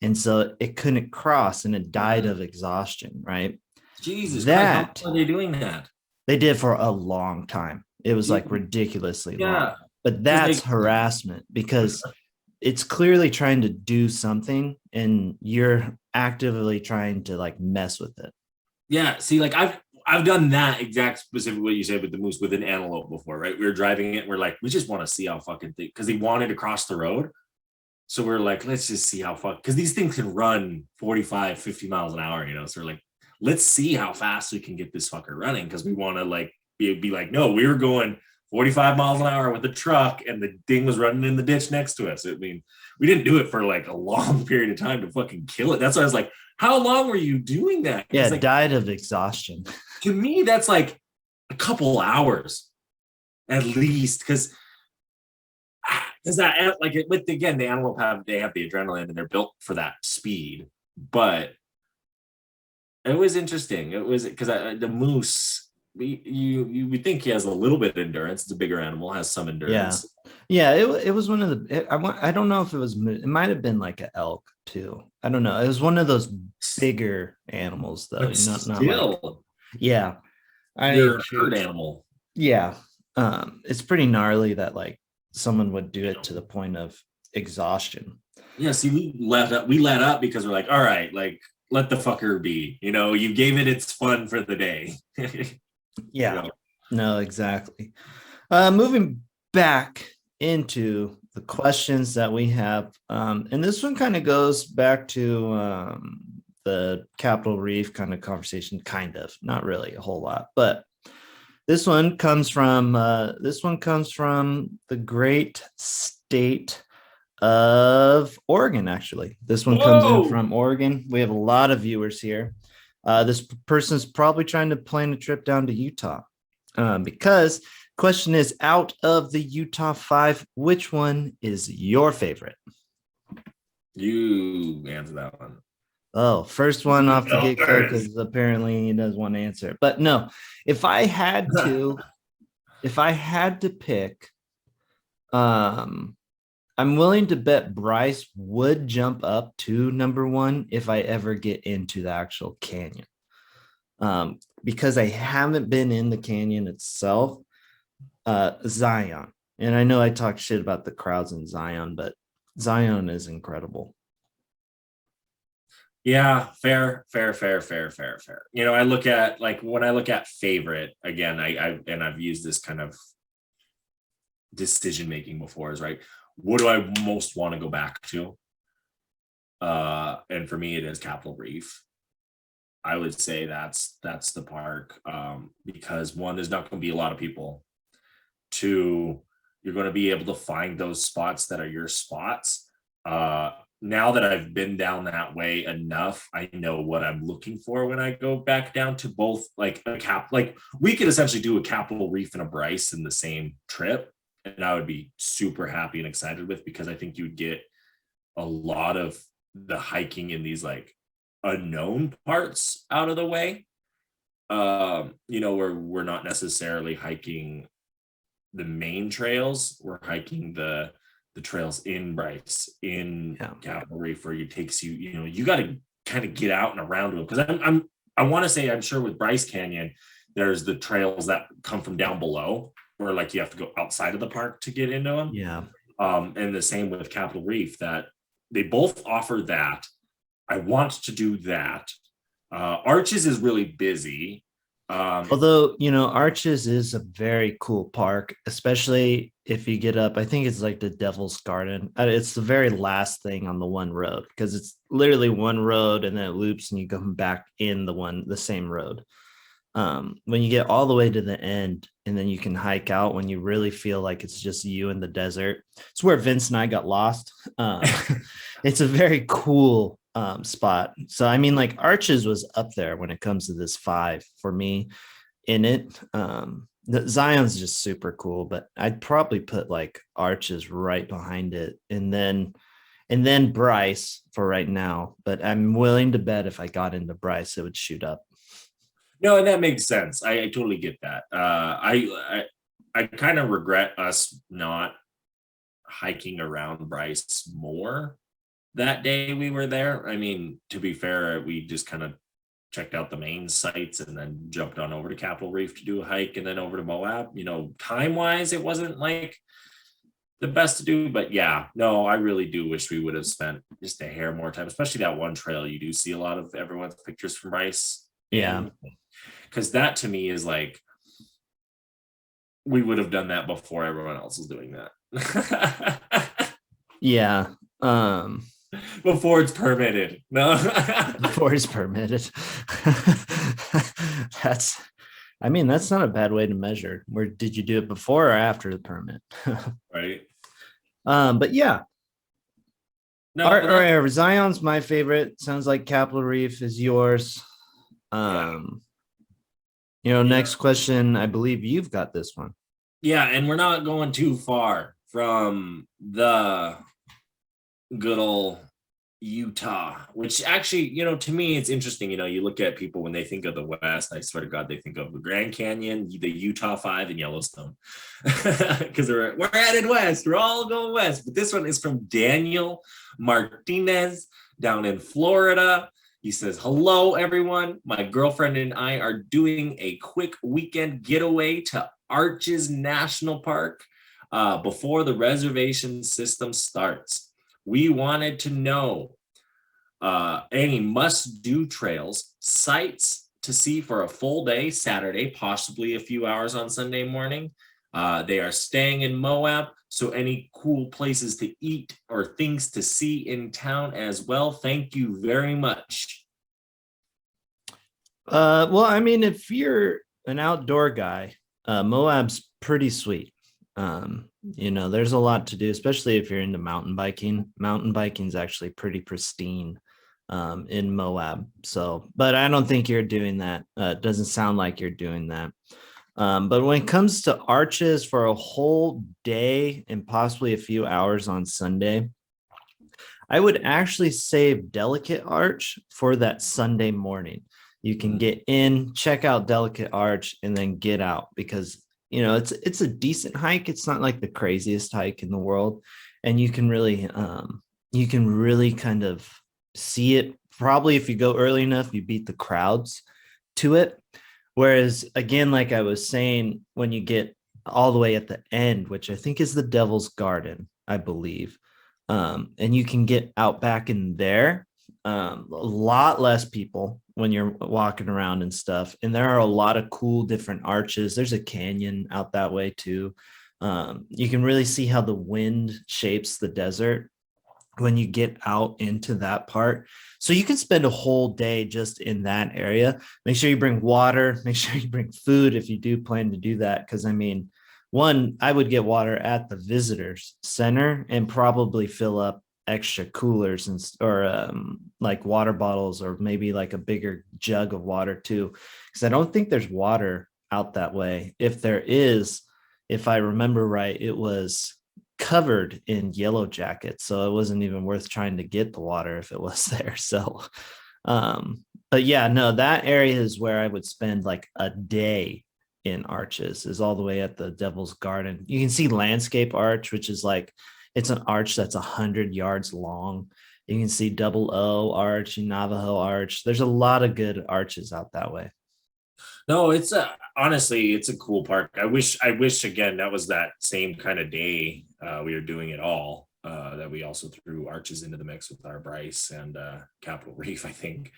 and so it couldn't cross, and it died of exhaustion. Right? Jesus That Christ, how are they doing that? they did for a long time. It was like ridiculously long. Yeah, But because that's harassment, because it's clearly trying to do something and you're actively trying to like mess with it. yeah. See, like I've done that exact specific what you said with the moose with an antelope before, right? We were driving it, and we're like, we just want to see how fucking thing, because he wanted to cross the road. So we're like, let's just see how because these things can run 45, 50 miles an hour, So we're like, let's see how fast we can get this fucker running, because we want to like be like, no, we were going 45 miles an hour with the truck, and the thing was running in the ditch next to us. I mean, we didn't do it for like a long period of time to fucking kill it. That's why I was like, how long were you doing that? Yeah, like, died of exhaustion. To me, that's like a couple hours at least, because that, like, with again, the antelope have the adrenaline, and they're built for that speed. But it was interesting. It was because the moose, you would think he has a little bit of endurance. It's a bigger animal, has some endurance. Yeah, it was one of the. I don't know if it was. It might have been like an elk too. I don't know. It was one of those bigger animals though. But not still, like, yeah. they're a herd animal. Yeah, it's pretty gnarly that like someone would do it to the point of exhaustion. Yeah. See, we let up because we're like, all right, like, let the fucker be. You gave it its fun for the day. Yeah. No, exactly. Moving back into the questions that we have, and this one kind of goes back to the Capitol Reef kind of conversation, kind of, not really a whole lot, but this one comes from the great state of Oregon. Actually, this one comes in from Oregon. We have a lot of viewers here. This person's probably trying to plan a trip down to Utah, because question is, out of the Utah 5, which one is your favorite? You answer that one. Oh, first one off the get-go, because apparently he does want to answer it. But no, if I had to pick, I'm willing to bet Bryce would jump up to number one if I ever get into the actual canyon. Because I haven't been in the canyon itself. Zion. And I know I talk shit about the crowds in Zion, but Zion is incredible. Yeah, fair. I look at like when I look at favorite again, I've used this kind of decision making before is right. What do I most want to go back to? And for me, it is Capitol Reef. I would say that's the park because one, there's not going to be a lot of people. Two, you're going to be able to find those spots that are your spots. Now that I've been down that way enough, I know what I'm looking for when I go back down to both like like we could essentially do a Capitol Reef and a Bryce in the same trip. And I would be super happy and excited with because I think you'd get a lot of the hiking in these like unknown parts out of the way. Where we're not necessarily hiking the main trails, we're hiking the trails in Bryce, in Capitol Reef, where it takes you got to kind of get out and around them. Because I want to say, I'm sure with Bryce Canyon, there's the trails that come from down below, where like you have to go outside of the park to get into them. Yeah. And the same with Capitol Reef, that they both offer that. I want to do that. Arches is really busy. Although, Arches is a very cool park, especially if you get up. I think it's like the Devil's Garden. It's the very last thing on the one road because it's literally one road and then it loops and you come back in the same road. When you get all the way to the end and then you can hike out when you really feel like it's just you in the desert. It's where Vince and I got lost. It's a very cool spot. So I mean, like Arches was up there when it comes to this 5 for me in it. The Zion's just super cool, but I'd probably put like Arches right behind it, and then Bryce for right now. But I'm willing to bet if I got into Bryce, it would shoot up. No, and that makes sense. I totally get that. I kind of regret us not hiking around Bryce more that day we were there. I mean, to be fair, we just kind of checked out the main sites and then jumped on over to Capitol Reef to do a hike and then over to Moab. Time wise, it wasn't like the best to do, but yeah, no, I really do wish we would have spent just a hair more time, especially that one trail. You do see a lot of everyone's pictures from Bryce. Yeah. Because that to me is like, we would have done that before everyone else was doing that. Yeah. Before it's permitted. No. Before it's permitted. That's not a bad way to measure. Where did you do it before or after the permit? Right. But yeah. No, all right, Zion's my favorite. Sounds like Capitol Reef is yours. Next question. I believe you've got this one. Yeah, and we're not going too far from the good old Utah, which actually, to me, it's interesting. You look at people when they think of the West, I swear to God, they think of the Grand Canyon, the Utah 5, and Yellowstone. Because we're headed west. We're all going west. But this one is from Daniel Martinez down in Florida. He says, hello, everyone. My girlfriend and I are doing a quick weekend getaway to Arches National Park before the reservation system starts. We wanted to know any must-do trails, sites to see for a full day Saturday, possibly a few hours on Sunday morning. They are staying in Moab, so any cool places to eat or things to see in town as well. Thank you very much. Well, I mean, if you're an outdoor guy, Moab's pretty sweet. There's a lot to do, especially if you're into mountain biking. Mountain biking is actually pretty pristine in Moab. So, but I don't think you're doing that. It doesn't sound like you're doing that. But when it comes to Arches for a whole day and possibly a few hours on Sunday, I would actually save Delicate Arch for that Sunday morning. You can get in, check out Delicate Arch, and then get out because it's a decent hike. It's not like the craziest hike in the world. and you can really kind of see it. Probably if you go early enough, you beat the crowds to it. Whereas again, like I was saying, when you get all the way at the end, which I think is the Devil's Garden, I believe, and you can get out back in there, a lot less people when you're walking around and stuff. And there are a lot of cool different arches. There's a canyon out that way too. You can really see how the wind shapes the desert when you get out into that part. So you can spend a whole day just in that area. Make sure you bring water, make sure you bring food if you do plan to do that. Cause I mean, one, I would get water at the visitors center and probably fill up extra coolers and or like water bottles or maybe like a bigger jug of water too. Cause I don't think there's water out that way. If there is, if I remember right, it was covered in yellow jackets, so it wasn't even worth trying to get the water if it was there. So but yeah, no, that area is where I would spend like a day in Arches, is all the way at the Devil's Garden. You can see Landscape Arch, which is like, it's an arch that's 100 yards long. You can see Double O Arch and Navajo Arch. There's a lot of good arches out that way. No, it's a honestly, it's a cool park. I wish again that was that same kind of day we were doing it all. That we also threw arches into the mix with our Bryce and Capitol Reef, I think.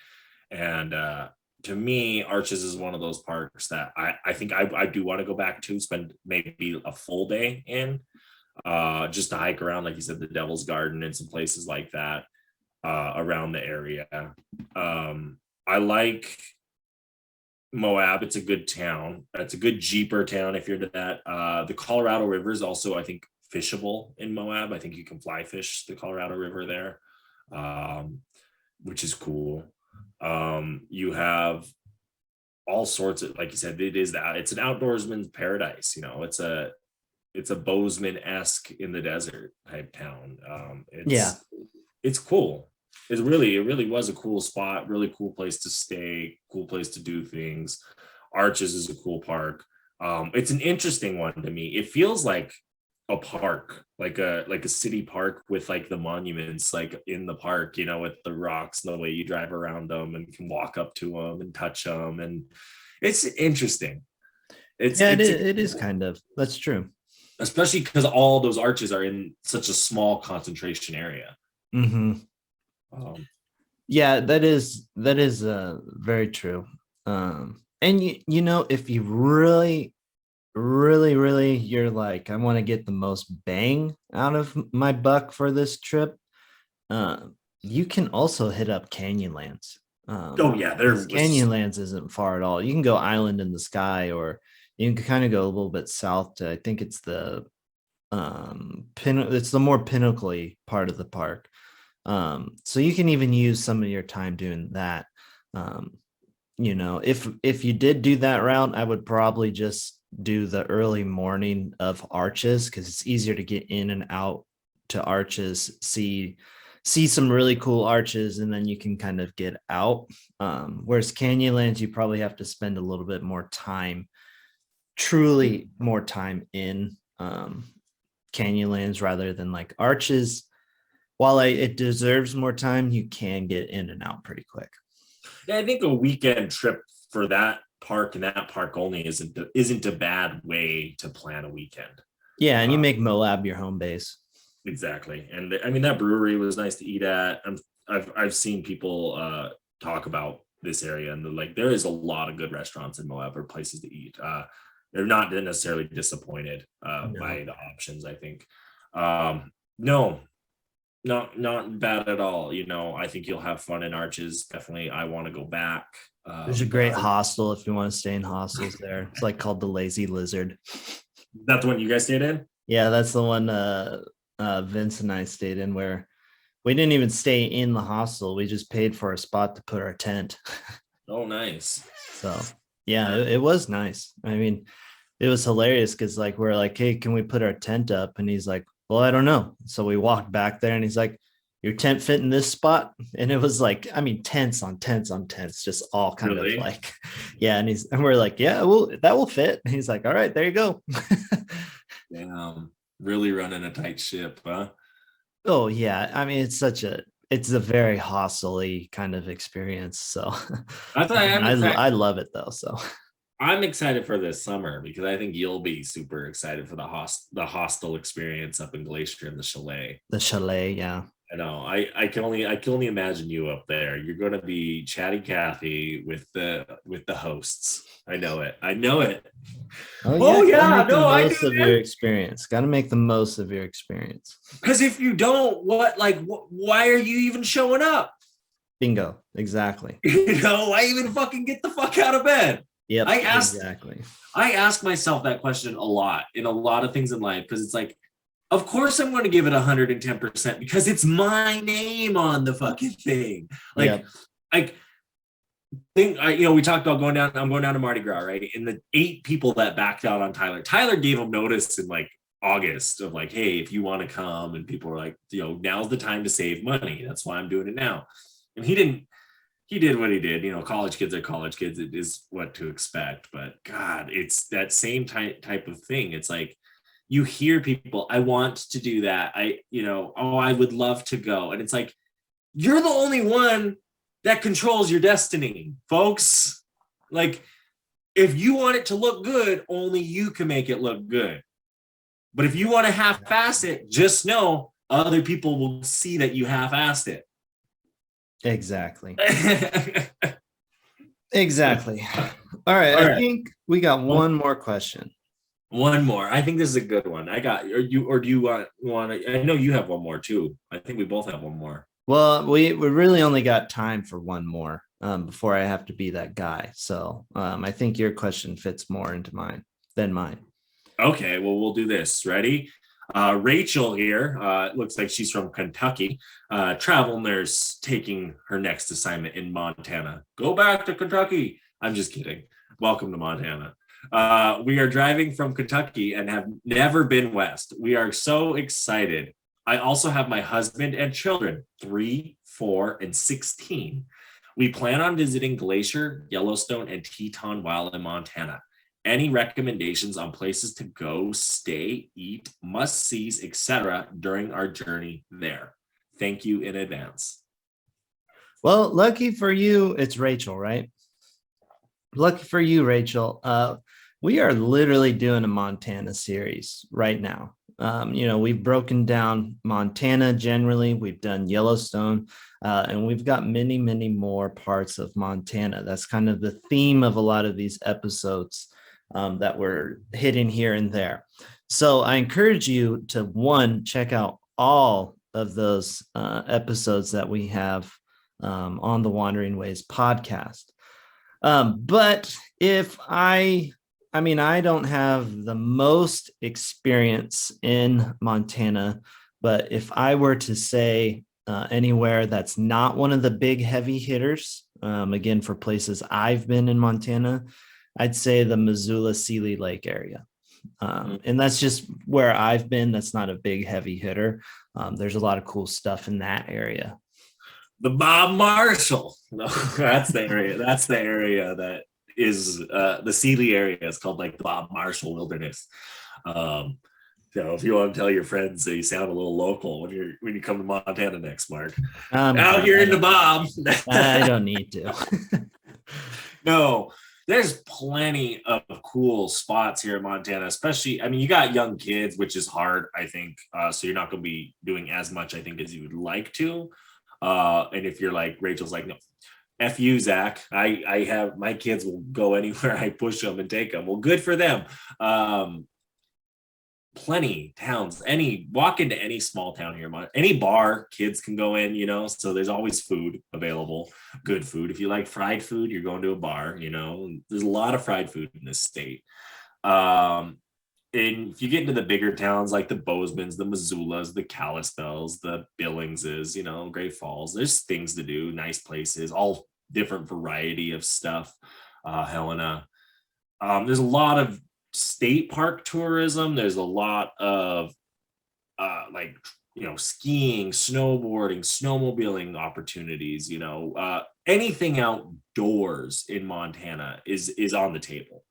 And to me, Arches is one of those parks that I think I do want to go back to, spend maybe a full day in, just to hike around, like you said, the Devil's Garden and some places like that around the area. I like Moab. It's a good town. It's a good Jeeper town if you're to that. The Colorado River is also, I think, fishable in Moab. I think you can fly fish the Colorado River there, which is cool. You have all sorts of, like you said, it is that it's an outdoorsman's paradise. You know, it's a Bozeman-esque in the desert type town. Yeah. It's cool. It really was a cool spot, really cool place to stay, cool place to do things. Arches is a cool park. It's an interesting one to me. It feels like a park, like a city park with like the monuments like in the park, you know, with the rocks and the way you drive around them and can walk up to them and touch them. And it's interesting. Yeah, it is kind of, that's true. Especially because all those arches are in such a small concentration area. Mm-hmm. Yeah, that is very true. And you know, if you really you're like, I want to get the most bang out of my buck for this trip, you can also hit up Canyonlands. Oh yeah, there was Canyonlands isn't far at all. You can go Island in the Sky, or you can kind of go a little bit south to, I think it's the it's the more pinnacle part of the park. So you can even use some of your time doing that. You know, if you did do that route, I would probably just do the early morning of Arches, because it's easier to get in and out to Arches, see some really cool arches, and then you can kind of get out. Whereas Canyonlands, you probably have to spend a little bit more time, truly more time in Canyonlands rather than like Arches. While it deserves more time, you can get in and out pretty quick. Yeah, I think a weekend trip for that park and that park only isn't a bad way to plan a weekend. Yeah, and you make Moab your home base. Exactly. And I mean, that brewery was nice to eat at. I've seen people talk about this area, and like there is a lot of good restaurants in Moab or places to eat. They're not necessarily disappointed by the options, I think. No, not bad at all. You know, I think you'll have fun in Arches. Definitely, I want to go back. There's a great hostel if you want to stay in hostels there. It's like called the Lazy Lizard. That's the one you guys stayed in? Yeah, that's the one Vince and I stayed in, where we didn't even stay in the hostel. We just paid for a spot to put our tent. Oh, nice. So yeah, it was nice. I mean, it was hilarious because like we're like, hey, can we put our tent up? And he's like, well, I don't know. So we walked back there and he's like, your tent fit in this spot? And it was like, I mean, tents on tents on tents, just all kind of like, yeah. And we're like, yeah, well, that will fit. And he's like, all right, there you go. Damn, really running a tight ship, huh? Oh yeah, I mean it's a very hostile kind of experience. So That's why I'm excited. I love it though. So I'm excited for this summer because I think you'll be super excited for the hostel experience up in Glacier and the chalet. the chalet, yeah. I know. I can only imagine you up there. You're going to be chatty Cathy with the hosts. I know it. I know it. Oh yeah, Oh gotta yeah, make the no, I do, most of your man. experience. Gotta make the most of your experience. Because if you don't, why are you even showing up? Bingo. Exactly. Why even fucking get the fuck out of bed? I Yep, asked exactly. I ask myself that question a lot in a lot of things in life because it's like, of course I'm going to give it 110% because it's my name on the fucking thing. Like, Yep. I we talked about going down. I'm going down to Mardi Gras, right? And the 8 people that backed out on Tyler. Tyler gave them notice in like August of like, hey, if you want to come, and people were like, now's the time to save money. That's why I'm doing it now. And he didn't. He did what he did. College kids are college kids. It is what to expect. But God, it's that same type of thing. It's like you hear people, I want to do that. Oh, I would love to go. And it's like, you're the only one that controls your destiny, folks. Like, if you want it to look good, only you can make it look good. But if you want to half-ass it, just know other people will see that you half-assed it. Exactly. Exactly. All right. All I right. think we got one more question. One more. I think this is a good one. I got or do you want to, I know you have one more too. I think we both have one more. Well, we really only got time for one more before I have to be that guy. So I think your question fits more into mine than mine. Okay, well, we'll do this. Ready? Rachel here, looks like she's from Kentucky, travel nurse taking her next assignment in Montana. Go back to Kentucky. I'm just kidding. Welcome to Montana. We are driving from Kentucky and have never been west. We are so excited. I also have my husband and children, 3, 4, and 16. We plan on visiting Glacier, Yellowstone, and Teton while in Montana. Any recommendations on places to go, stay, eat, must-sees, etc. during our journey there? Thank you in advance. Well, lucky for you, it's Rachel, right? Lucky for you, Rachel. We are literally doing a Montana series right now. We've broken down Montana generally, we've done Yellowstone, and we've got many, many more parts of Montana. That's kind of the theme of a lot of these episodes that we're hitting here and there. So I encourage you to, one, check out all of those episodes that we have on the Wandering Ways podcast. But if I mean, I don't have the most experience in Montana, but if I were to say anywhere that's not one of the big heavy hitters, again, for places I've been in Montana, I'd say the Missoula Sealy Lake area. And that's just where I've been. That's not a big heavy hitter. There's a lot of cool stuff in that area. The Bob Marshall. No, that's the area. That's the area that is the Sealy area. It's called like the Bob Marshall Wilderness. Um, so if you want to tell your friends that you sound a little local when you come to Montana next, Mark, out here in the Bob. I don't need to. No, there's plenty of cool spots here in Montana, especially, I mean, you got young kids, which is hard, I think. So you're not going to be doing as much, I think, as you would like to. And if you're like, Rachel's like, no, F you, Zach. I have, my kids will go anywhere I push them and take them. Well, good for them. Plenty towns, walk into any small town here, any bar kids can go in, so there's always food available, good food. If you like fried food, you're going to a bar, there's a lot of fried food in this state. And if you get into the bigger towns like the Bozeman's, the Missoulas, the Kalispells, the Billingses, Great Falls, there's things to do, nice places, all different variety of stuff. Helena, there's a lot of state park tourism. There's a lot of skiing, snowboarding, snowmobiling opportunities. Anything outdoors in Montana is on the table.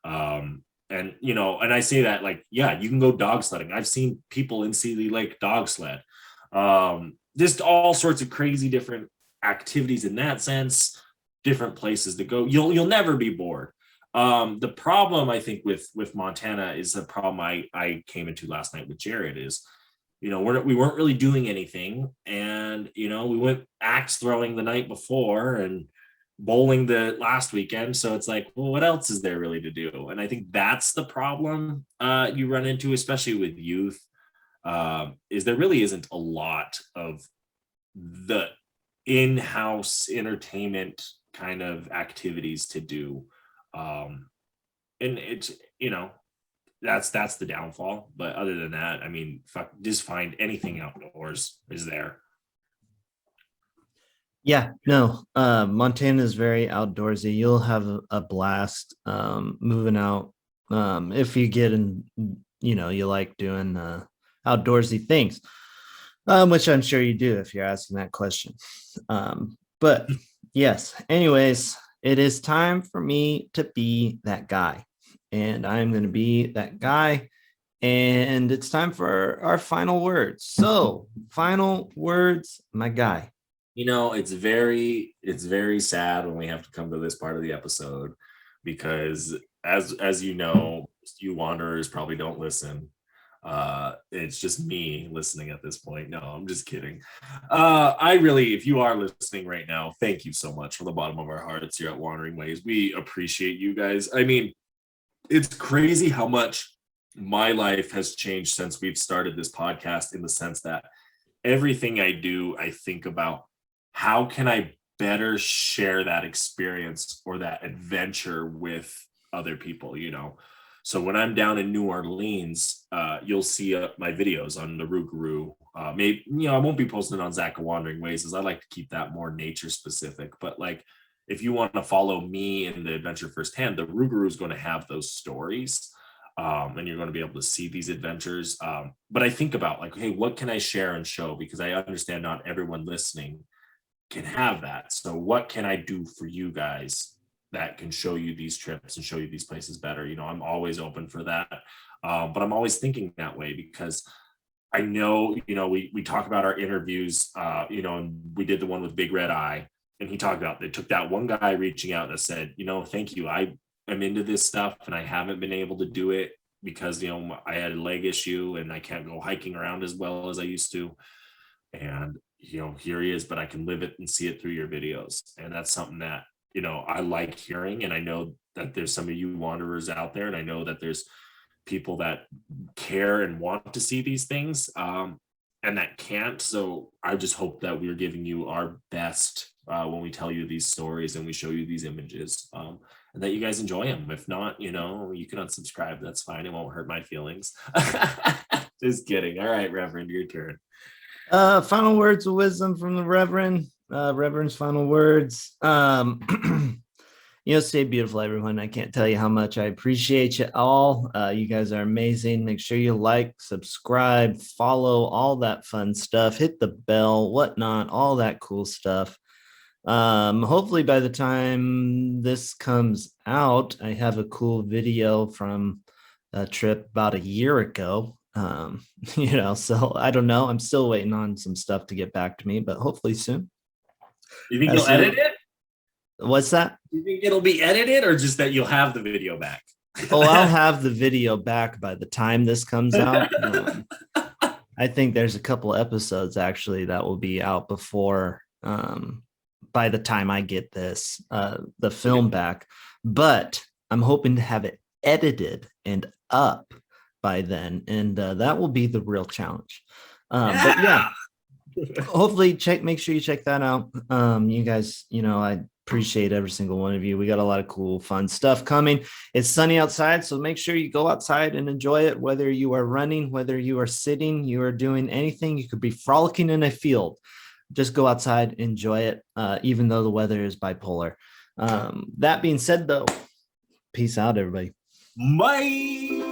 And I say that, like, yeah, you can go dog sledding. I've seen people in Sealy Lake dog sled. Just all sorts of crazy different activities in that sense, different places to go. You'll never be bored. The problem I think with Montana is the problem I came into last night with Jared is, we weren't really doing anything, and we went axe throwing the night before and bowling the last weekend. So it's like, well, what else is there really to do? And I think that's the problem you run into, especially with youth, is there really isn't a lot of the in-house entertainment kind of activities to do. And it's, that's the downfall. But other than that, I mean, just find anything outdoors is there. Yeah, no, Montana is very outdoorsy. You'll have a blast moving out if you get in, you like doing outdoorsy things, which I'm sure you do if you're asking that question. But yes, anyways, it is time for me to be that guy, and I'm going to be that guy. And it's time for our final words. So, final words, my guy. It's very sad when we have to come to this part of the episode, because as you wanderers probably don't listen. It's just me listening at this point. No, I'm just kidding. If you are listening right now, thank you so much from the bottom of our hearts here at Wandering Ways. We appreciate you guys. I mean, it's crazy how much my life has changed since we've started this podcast, in the sense that everything I do, I think about how can I better share that experience or that adventure with other people. So when I'm down in New Orleans, you'll see my videos on the Rougarou. Maybe I won't be posting on Zach of Wandering Ways, as I like to keep that more nature specific. But like, if you want to follow me in the adventure firsthand, the Rougarou is going to have those stories, and you're going to be able to see these adventures. But I think about like, hey, what can I share and show? Because I understand not everyone listening can have that. So what can I do for you guys that can show you these trips and show you these places better? I'm always open for that. But I'm always thinking that way, because I know, we talk about our interviews, and we did the one with Big Red Eye, and he talked about, they took that one guy reaching out that said, thank you. I am into this stuff and I haven't been able to do it because, I had a leg issue and I can't go hiking around as well as I used to. And, here he is, but I can live it and see it through your videos. And that's something that, I like hearing. And I know that there's some of you wanderers out there, and I know that there's people that care and want to see these things, and that can't. So I just hope that we're giving you our best when we tell you these stories and we show you these images, and that you guys enjoy them. If not, you can unsubscribe. That's fine. It won't hurt my feelings. Just kidding. All right, Reverend, your turn. Final words of wisdom from the Reverend. Reverend's final words. Stay beautiful, everyone. I can't tell you how much I appreciate you all. You guys are amazing. Make sure you like, subscribe, follow, all that fun stuff. Hit the bell, whatnot, all that cool stuff. Hopefully by the time this comes out, I have a cool video from a trip about a year ago. So I don't know. I'm still waiting on some stuff to get back to me, but hopefully soon. You think you'll edit it? What's that? You think it'll be edited, or just that you'll have the video back? I'll have the video back by the time this comes out. I think there's a couple episodes actually that will be out before, by the time I get this, the film back, but I'm hoping to have it edited and up by then, and that will be the real challenge. But yeah, hopefully make sure you check that out. You guys, I appreciate every single one of you. We got a lot of cool, fun stuff coming. It's sunny outside, so make sure you go outside and enjoy it, whether you are running, whether you are sitting, you are doing anything. You could be frolicking in a field. Just go outside, enjoy it, even though the weather is bipolar. That being said, though, peace out, everybody. Bye.